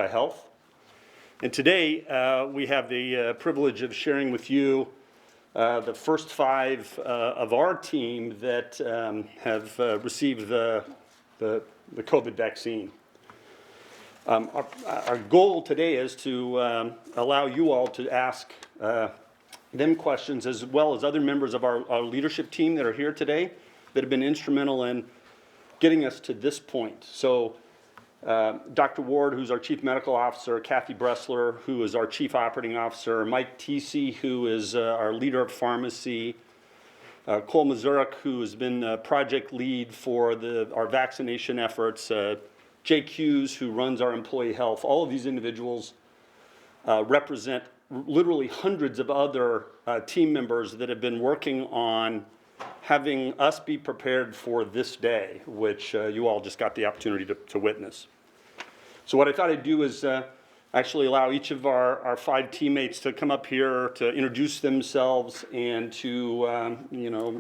Health. And today we have the privilege of sharing with you the first 5 of our team that have received the COVID vaccine. Our goal today is to allow you all to ask them questions, as well as other members of our leadership team that are here today that have been instrumental in getting us to this point. So Dr. Ward, who's our Chief Medical Officer, Kathy Bressler, who is our Chief Operating Officer, Mike Tesey, who is our leader of pharmacy, Cole Mazurek, who has been project lead for our vaccination efforts, Jake Hughes, who runs our employee health. All of these individuals represent literally hundreds of other team members that have been working on having us be prepared for this day, which you all just got the opportunity to witness. So what I thought I'd do is actually allow each of our 5 teammates to come up here to introduce themselves and to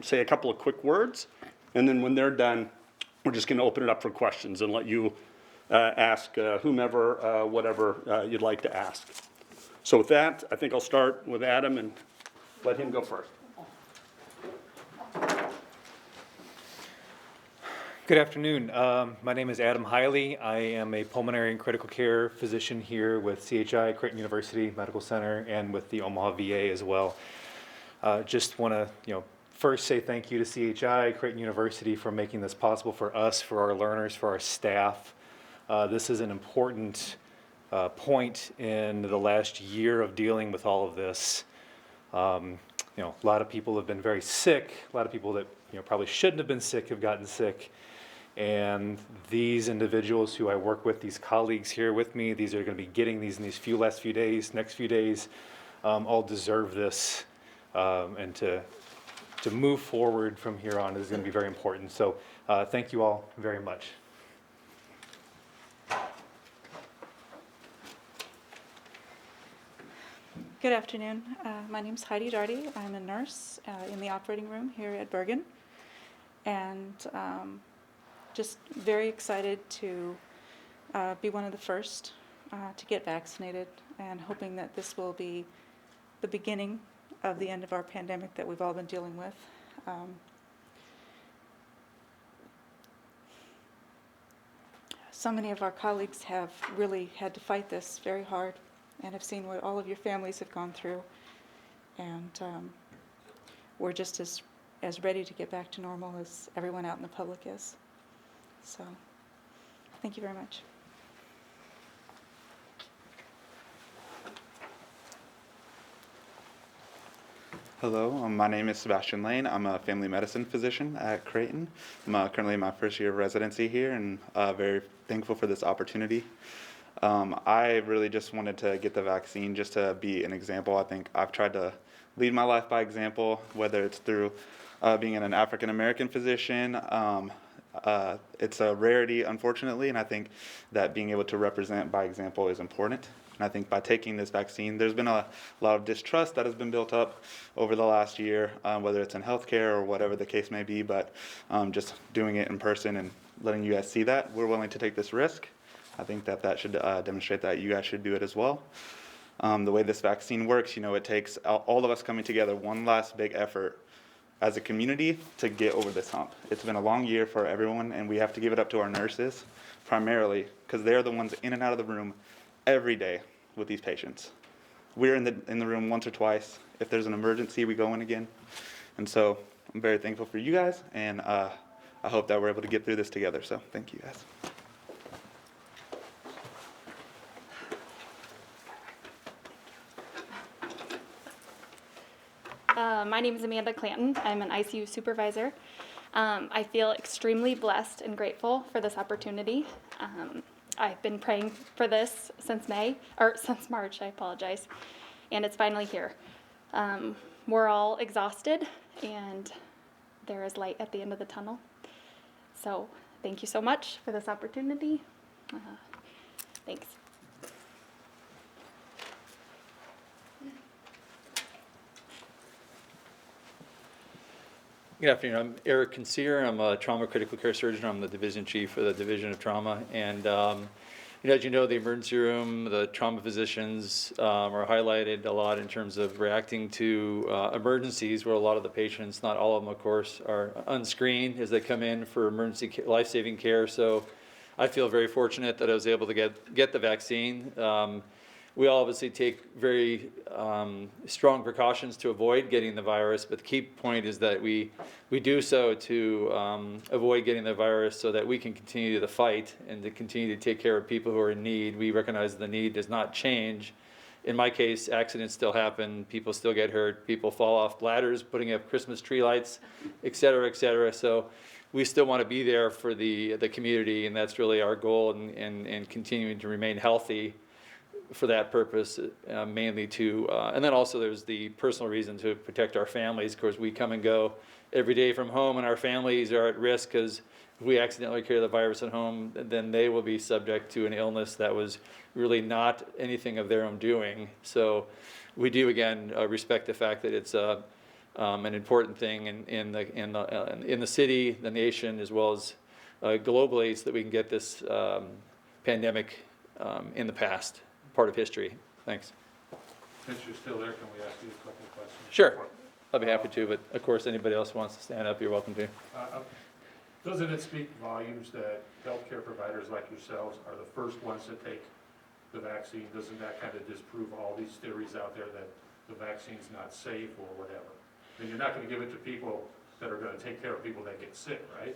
say a couple of quick words. And then when they're done, we're just going to open it up for questions and let you ask whomever, whatever you'd like to ask. So with that, I think I'll start with Adam and let him go first. Good afternoon. My name is Adam Hiley. I am a pulmonary and critical care physician here with CHI, Creighton University Medical Center, and with the Omaha VA as well. Just want to, first say thank you to CHI, Creighton University, for making this possible for us, for our learners, for our staff. This is an important point in the last year of dealing with all of this. A lot of people have been very sick. A lot of people that probably shouldn't have been sick have gotten sick. And these individuals who I work with, these colleagues here with me, these are going to be getting these in these next few days, all deserve this. And to move forward from here on is going to be very important. So thank you all very much. Good afternoon. My name is Heidi Darty. I'm a nurse in the operating room here at Bergen. And just very excited to be one of the first to get vaccinated, and hoping that this will be the beginning of the end of our pandemic that we've all been dealing with. So many of our colleagues have really had to fight this very hard and have seen what all of your families have gone through. And we're just as ready to get back to normal as everyone out in the public is. So, thank you very much. Hello, my name is Sebastian Lane. I'm a family medicine physician at Creighton. I'm currently in my first year of residency here, and very thankful for this opportunity. I really just wanted to get the vaccine just to be an example. I think I've tried to lead my life by example, whether it's through being an African American physician. It's a rarity, unfortunately, and I think that being able to represent by example is important. And I think by taking this vaccine, there's been a lot of distrust that has been built up over the last year, whether it's in healthcare or whatever the case may be, but just doing it in person and letting you guys see that we're willing to take this risk. I think that should demonstrate that you guys should do it as well. The way this vaccine works, it takes all of us coming together, one last big effort as a community to get over this hump. It's been a long year for everyone, and we have to give it up to our nurses primarily, because they're the ones in and out of the room every day with these patients. We're in the room once or twice. If there's an emergency, we go in again. And so I'm very thankful for you guys, and I hope that we're able to get through this together. So thank you guys. My name is Amanda Clanton. I'm an Icu Supervisor. I feel extremely blessed and grateful for this opportunity. I've been praying for this since March, I apologize, and it's finally here. We're all exhausted, and there is light at the end of the tunnel. So thank you so much for this opportunity. Thanks. Good afternoon. I'm Eric Concier. I'm a trauma critical care surgeon. I'm the division chief for the Division of Trauma. And as you know, the emergency room, the trauma physicians are highlighted a lot in terms of reacting to emergencies where a lot of the patients, not all of them, of course, are unscreened as they come in for life-saving care. So I feel very fortunate that I was able to get the vaccine. We all obviously take very strong precautions to avoid getting the virus, but the key point is that we do so to avoid getting the virus so that we can continue the fight and to continue to take care of people who are in need. We recognize the need does not change. In my case, accidents still happen, people still get hurt, people fall off ladders, putting up Christmas tree lights, et cetera, et cetera. So we still want to be there for the community, and that's really our goal, and continuing to remain healthy for that purpose, mainly to, and then also there's the personal reason to protect our families. Of course, we come and go every day from home, and our families are at risk because if we accidentally carry the virus at home, then they will be subject to an illness that was really not anything of their own doing. So we do, again, respect the fact that it's an important thing in the city, the nation, as well as globally, so that we can get this pandemic in the past. Part of history. Thanks. Since you're still there, can we ask you a couple of questions? Sure. I'll be happy to, but of course, anybody else who wants to stand up, you're welcome to. Doesn't it speak volumes that healthcare providers like yourselves are the first ones to take the vaccine? Doesn't that kind of disprove all these theories out there that the vaccine's not safe or whatever? And you're not going to give it to people that are going to take care of people that get sick, right?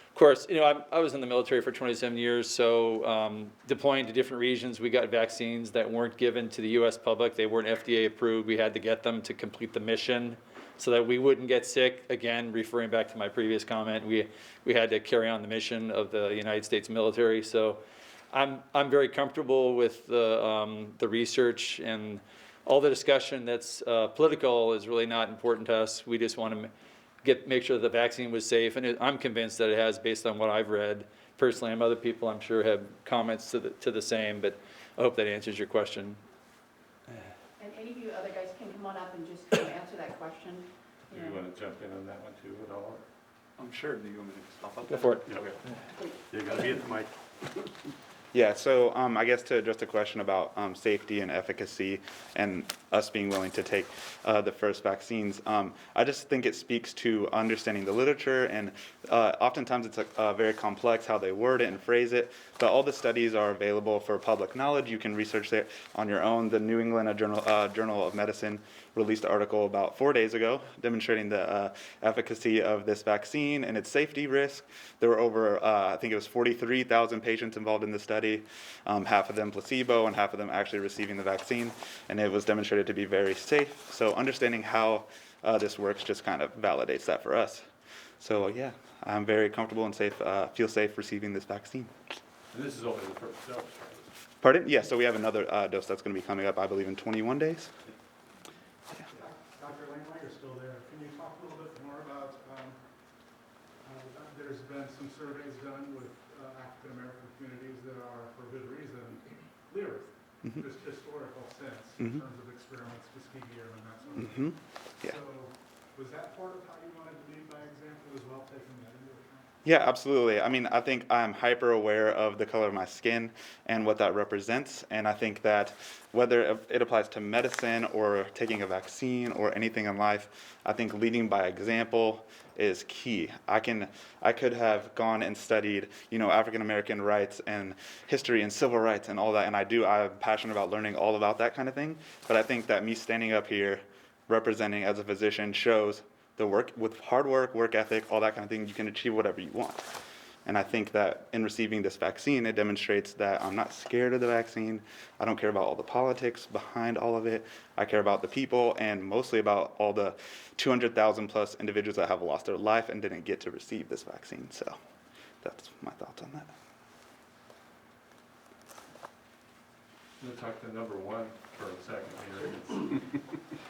Of course, I was in the military for 27 years, so deploying to different regions, we got vaccines that weren't given to the U.S. public. They weren't FDA approved. We had to get them to complete the mission so that we wouldn't get sick. Again, referring back to my previous comment, we had to carry on the mission of the United States military. So I'm very comfortable with the research, and all the discussion that's political is really not important to us. We just want to make sure the vaccine was safe, and I'm convinced that it has, based on what I've read personally. And other people, I'm sure, have comments to the same, but I hope that answers your question. And any of you other guys can come on up and just answer that question. Do you want to jump in on that one too at all? I'm sure. Do you want me to stop up? Go for it. Okay. You're going to be at the mic. Yeah, so I guess to address the question about safety and efficacy and us being willing to take the first vaccines, I just think it speaks to understanding the literature, and oftentimes it's very complex how they word it and phrase it, but all the studies are available for public knowledge. You can research it on your own. The New England Journal of Medicine released an article about 4 days ago demonstrating the efficacy of this vaccine and its safety risk. There were over, I think it was 43,000 patients involved in the study, half of them placebo and half of them actually receiving the vaccine, and it was demonstrated to be very safe. So understanding how this works just kind of validates that for us. So yeah, I'm very comfortable and safe, feel safe receiving this vaccine. And this is only the first dose, right? Pardon? Yeah, so we have another dose that's going to be coming up, I believe, in 21 days. Dr. Lane, while you're still there, can you talk a little bit more about, there's been some surveys done with African American communities that are, for good reason, leery, just historical sense in terms of experiments, Tuskegee and that sort of thing. Yeah. So was that part of how you wanted to lead by example as well, taking that into account? Yeah, absolutely. I mean, I think I'm hyper aware of the color of my skin and what that represents. And I think that whether it applies to medicine or taking a vaccine or anything in life, I think leading by example is key. I could have gone and studied, African American rights and history and civil rights and all that. And I'm passionate about learning all about that kind of thing. But I think that me standing up here representing as a physician shows the work, with hard work ethic, all that kind of thing, you can achieve whatever you want. And I think that in receiving this vaccine, it demonstrates that I'm not scared of the vaccine. I don't care about all the politics behind all of it. I care about the people, and mostly about all the 200,000 plus individuals that have lost their life and didn't get to receive this vaccine. So that's my thoughts on that. I'm going to talk to number one for a second here.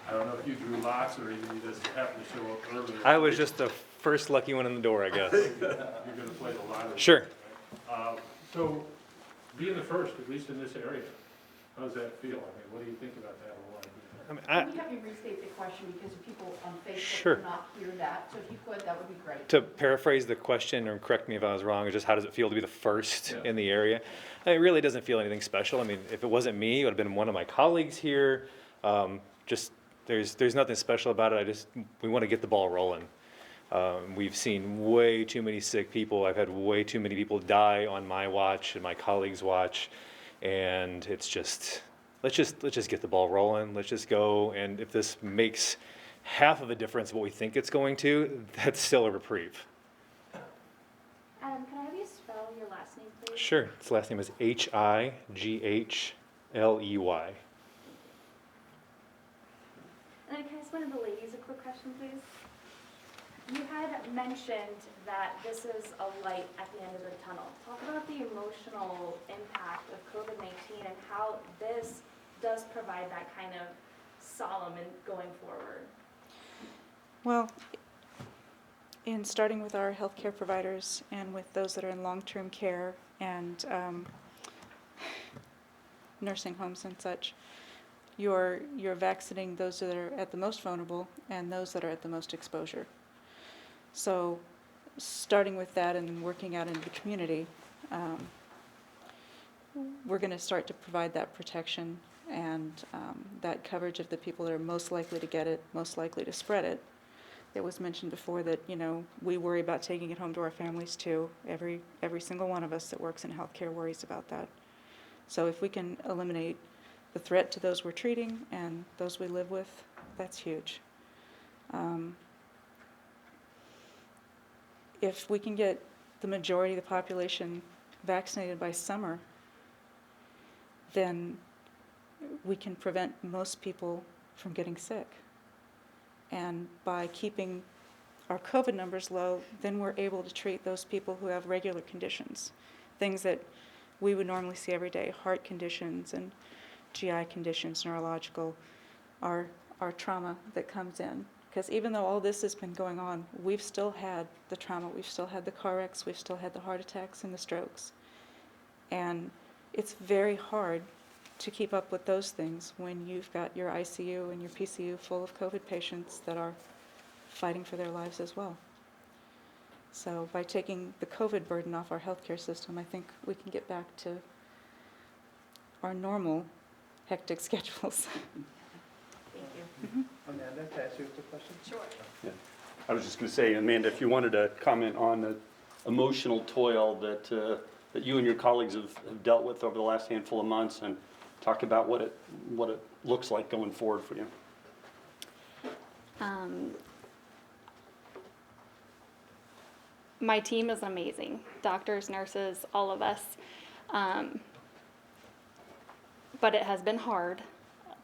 I don't know if you drew lots or you just happened to show up earlier. I was just the first lucky one in the door, I guess. You're going to play the lottery. Sure. Right? So being the first, at least in this area, how does that feel? I mean, what do you think about that whole I mean, Can we have you restate the question because people on Sure. Facebook cannot hear that? So if you could, that would be great. to paraphrase the question, or correct me if I was wrong, is just how does it feel to be the first in the area? It really doesn't feel anything special. I mean, if it wasn't me, it would have been one of my colleagues here. Just there's nothing special about it. We want to get the ball rolling. We've seen way too many sick people. I've had way too many people die on my watch and my colleagues' watch, and it's just let's just get the ball rolling. Let's just go, and if this makes half of a difference of what we think it's going to, that's still a reprieve. Adam, can I have you spell your last name, please? Sure. His last name is Highley. And then can I ask one of the ladies a quick question, please? You had mentioned that this is a light at the end of the tunnel. Talk about the emotional impact of COVID-19 and how this does provide that kind of solemn and going forward. Well, in starting with our healthcare providers and with those that are in long-term care and nursing homes and such, you're vaccinating those that are at the most vulnerable and those that are at the most exposure. So starting with that and then working out into the community, we're going to start to provide that protection and that coverage of the people that are most likely to get it, most likely to spread it. It was mentioned before that, we worry about taking it home to our families too. Every single one of us that works in healthcare worries about that. So if we can eliminate the threat to those we're treating and those we live with, that's huge. If we can get the majority of the population vaccinated by summer, then we can prevent most people from getting sick. And by keeping our COVID numbers low, then we're able to treat those people who have regular conditions, things that we would normally see every day, heart conditions and GI conditions, neurological, our trauma that comes in. Because even though all this has been going on, we've still had the trauma, we've still had the car wrecks, we've still had the heart attacks and the strokes. And it's very hard to keep up with those things when you've got your ICU and your PCU full of COVID patients that are fighting for their lives as well. So by taking the COVID burden off our healthcare system, I think we can get back to our normal hectic schedules. Thank you. Amanda, can I ask you a question? Sure. Yeah. I was just going to say, Amanda, if you wanted to comment on the emotional toil that you and your colleagues have dealt with over the last handful of months, and talk about what it looks like going forward for you. My team is amazing. Doctors, nurses, all of us. But it has been hard,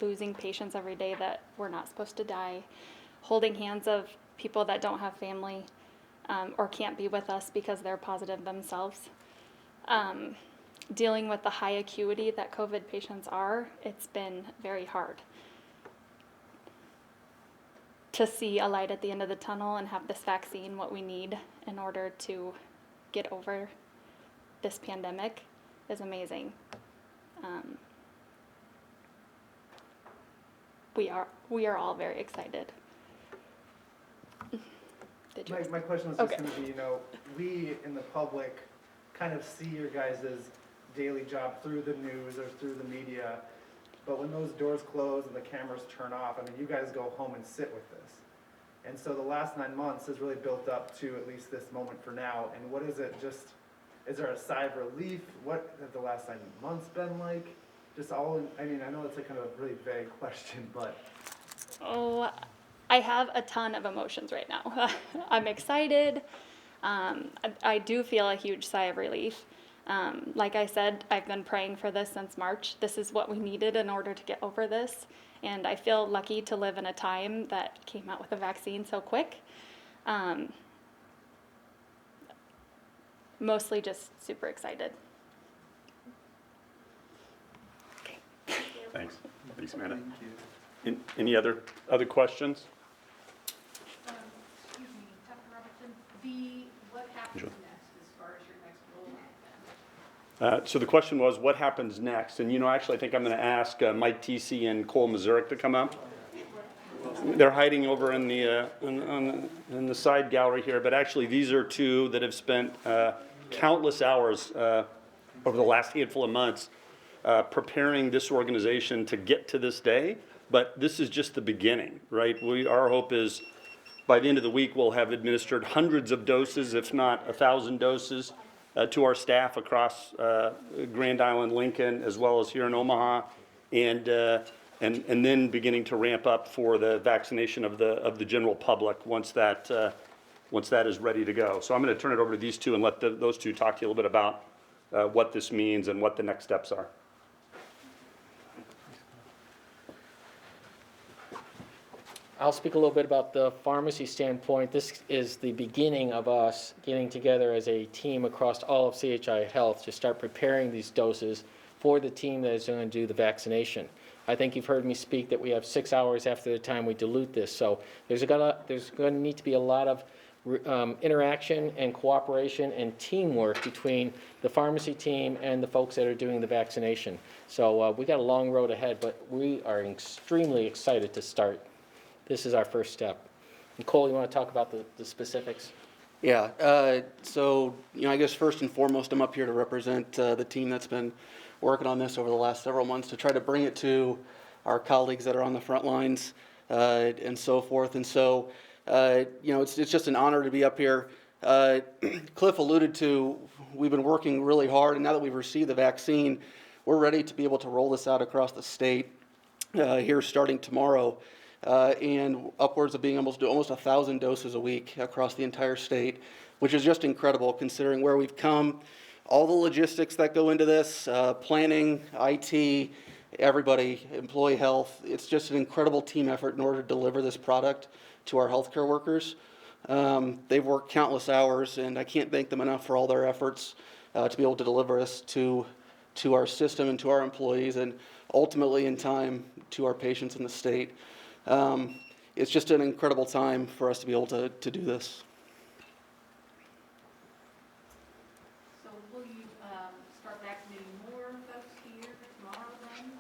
losing patients every day that were not supposed to die, holding hands of people that don't have family or can't be with us because they're positive themselves. Dealing with the high acuity that COVID patients are, it's been very hard. To see a light at the end of the tunnel and have this vaccine, what we need in order to get over this pandemic, is amazing. We are all very excited. Did you? My question was just going to be, we in the public kind of see your guys' daily job through the news or through the media, but when those doors close and the cameras turn off, you guys go home and sit with this. And so the last 9 months has really built up to at least this moment for now. And what is it is there a sigh of relief? What have the last 9 months been like? I know it's a kind of a really vague question, but. Oh, I have a ton of emotions right now. I'm excited. I do feel a huge sigh of relief. Like I said, I've been praying for this since March. This is what we needed in order to get over this. And I feel lucky to live in a time that came out with a vaccine so quick. Mostly just super excited. Okay. Thanks. Thanks, Amanda. Any other questions? Excuse me, Dr. Robertson, what happens Sure. next as far as your next rollout then? So the question was, what happens next? And actually, I think I'm going to ask Mike TC and Cole Mazurek to come up. they're hiding over in the, in the side gallery here, but actually these are two that have spent countless hours over the last handful of months preparing this organization to get to this day. But this is just the beginning, right? Our hope is by the end of the week, we'll have administered hundreds of doses, if not 1,000 doses, to our staff across Grand Island, Lincoln, as well as here in Omaha, and then beginning to ramp up for the vaccination of the general public once that is ready to go. So I'm going to turn it over to these two and let those two talk to you a little bit about what this means and what the next steps are. I'll speak a little bit about the pharmacy standpoint. This is the beginning of us getting together as a team across all of CHI Health to start preparing these doses for the team that is going to do the vaccination. I think you've heard me speak that we have 6 hours after the time we dilute this. So there's going to need to be a lot of interaction and cooperation and teamwork between the pharmacy team and the folks that are doing the vaccination. So we got a long road ahead, but we are extremely excited to start. This is our first step. Nicole, you want to talk about the specifics? Yeah, so, I guess first and foremost, I'm up here to represent the team that's been working on this over the last several months to try to bring it to our colleagues that are on the front lines and so forth. And so, it's just an honor to be up here. Cliff alluded to, we've been working really hard, and now that we've received the vaccine, we're ready to be able to roll this out across the state here starting tomorrow. And upwards of being able to do almost 1,000 doses a week across the entire state, which is just incredible considering where we've come, all the logistics that go into this, planning, IT, everybody, employee health. It's just an incredible team effort in order to deliver this product to our healthcare workers. They've worked countless hours, and I can't thank them enough for all their efforts to be able to deliver this to our system and to our employees, and ultimately in time to our patients in the state. It's just an incredible time for us to be able to do this. So will you start vaccinating more folks here tomorrow then?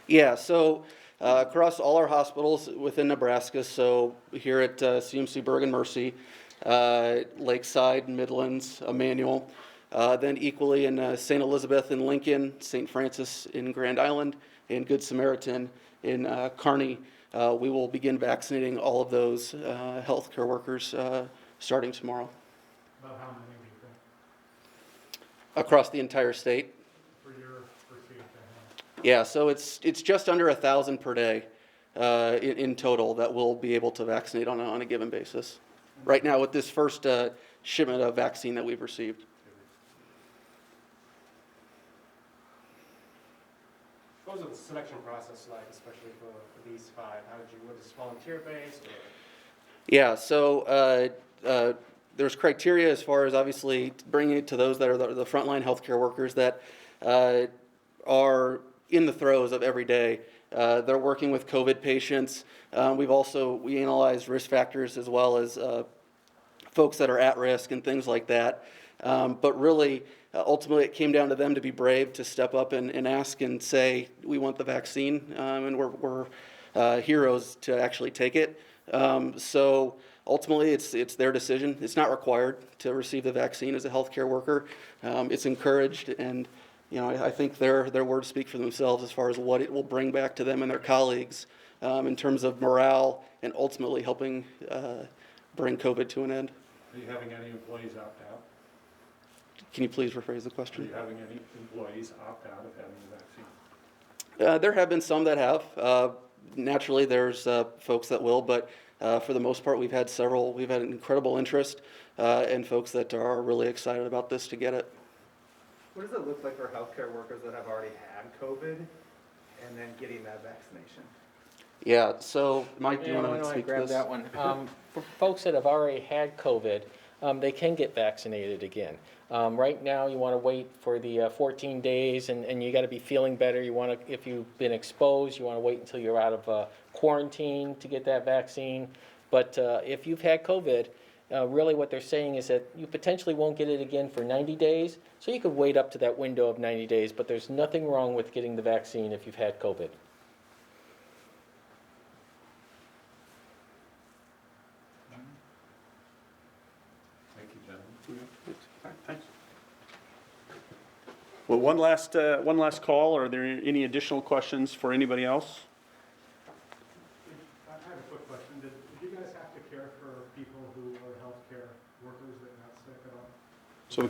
Yeah, so across all our hospitals within Nebraska, so here at CMC Bergen Mercy, Lakeside, Midlands, Emmanuel, then equally in St. Elizabeth in Lincoln, St. Francis in Grand Island, and Good Samaritan in Kearney. We will begin vaccinating all of those healthcare workers starting tomorrow. About how many do you think? Across the entire state? For CHI Health? Yeah, so it's just under 1,000 per day in total that we'll be able to vaccinate on a given basis. Right now with this first shipment of vaccine that we've received. What was the selection process like, especially for these five? Was this volunteer based? Yeah, so there's criteria as far as obviously bringing it to those that are the frontline healthcare workers that are in the throes of every day. They're working with COVID patients. We analyzed risk factors as well as folks that are at risk and things like that. But really, ultimately, it came down to them to be brave, to step up and ask and say, we want the vaccine, and we're heroes to actually take it. So ultimately, it's their decision. It's not required to receive the vaccine as a healthcare worker. It's encouraged, and I think their words speak for themselves as far as what it will bring back to them and their colleagues in terms of morale and ultimately helping bring COVID to an end. Are you having any employees opt out? Can you please rephrase the Are question? you having any employees opt out of having the vaccine? There have been some that have. Naturally, there's folks that will, but for the most part, we've had incredible interest and folks that are really excited about this to get it. What does it look like for healthcare workers that have already had COVID and then getting that vaccination? Yeah, so Mike, do you Yeah, want to I speak to grab this? that one. For folks that have already had COVID, they can get vaccinated again. Right now, you want to wait for the 14 days, and you got to be feeling better. If you've been exposed, you want to wait until you're out of quarantine to get that vaccine. But if you've had COVID, really what they're saying is that you potentially won't get it again for 90 days. So you could wait up to that window of 90 days, but there's nothing wrong with getting the vaccine if you've had COVID. one last call. Are there any additional questions for anybody else? I have a quick question. Did you guys have to care for people who are healthcare workers that got sick at all? So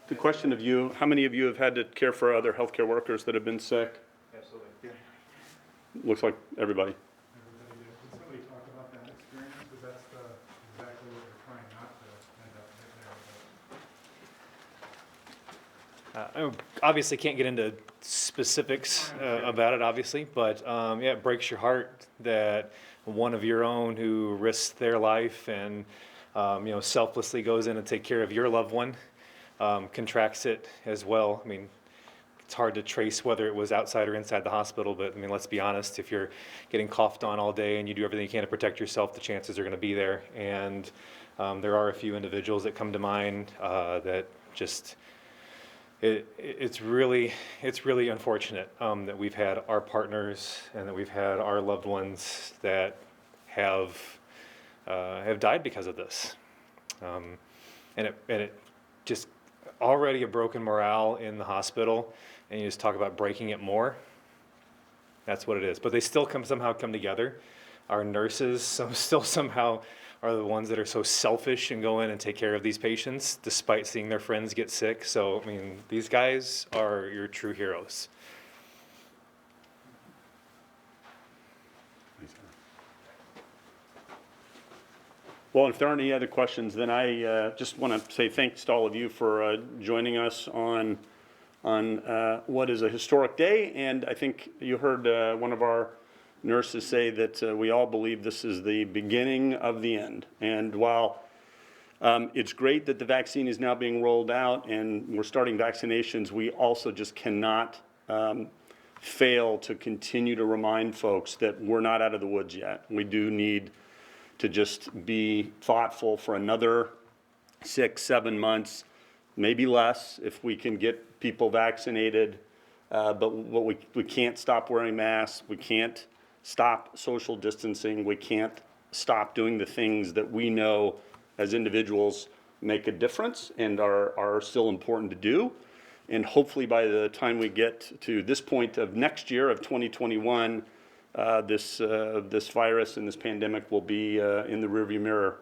the question of you, how many of you have had to care for other healthcare workers that have been sick? Absolutely. Looks like everybody. Everybody did. Can somebody talk about that experience? Because that's exactly what we're trying not to end up getting there. I obviously can't get into specifics about it, obviously, but yeah, it breaks your heart that one of your own who risks their life and selflessly goes in and take care of your loved one contracts it as well. I mean, it's hard to trace whether it was outside or inside the hospital, but I mean, let's be honest, if you're getting coughed on all day and you do everything you can to protect yourself, the chances are going to be there. And there are a few individuals that come to mind that just, it's really unfortunate that we've had our partners and that we've had our loved ones that have died because of this. And it just already a broken morale in the hospital, and you just talk about breaking it more. That's what it is. But they still somehow come together. Our nurses still somehow are the ones that are so selfish and go in and take care of these patients despite seeing their friends get sick. So, I mean, these guys are your true heroes. Well, if there aren't any other questions, then I just want to say thanks to all of you for joining us on what is a historic day. And I think you heard one of our nurses say that we all believe this is the beginning of the end. And while it's great that the vaccine is now being rolled out and we're starting vaccinations, we also just cannot fail to continue to remind folks that we're not out of the woods yet. We do need to just be thoughtful for another 6-7 months, maybe less, if we can get people vaccinated. But we can't stop wearing masks. We can't stop social distancing. We can't stop doing the things that we know as individuals make a difference and are still important to do. And hopefully by the time we get to this point of next year, of 2021, this virus and this pandemic will be in the rearview mirror,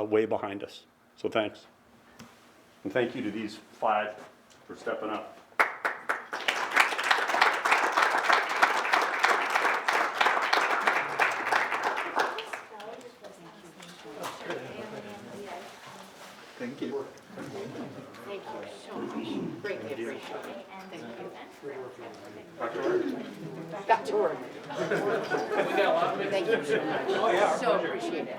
way behind us. So thanks. And thank you to these 5 for stepping up. Thank you. Thank you so much. Greatly appreciate it. Thank you. Back to work. Thank you so much. So appreciate it.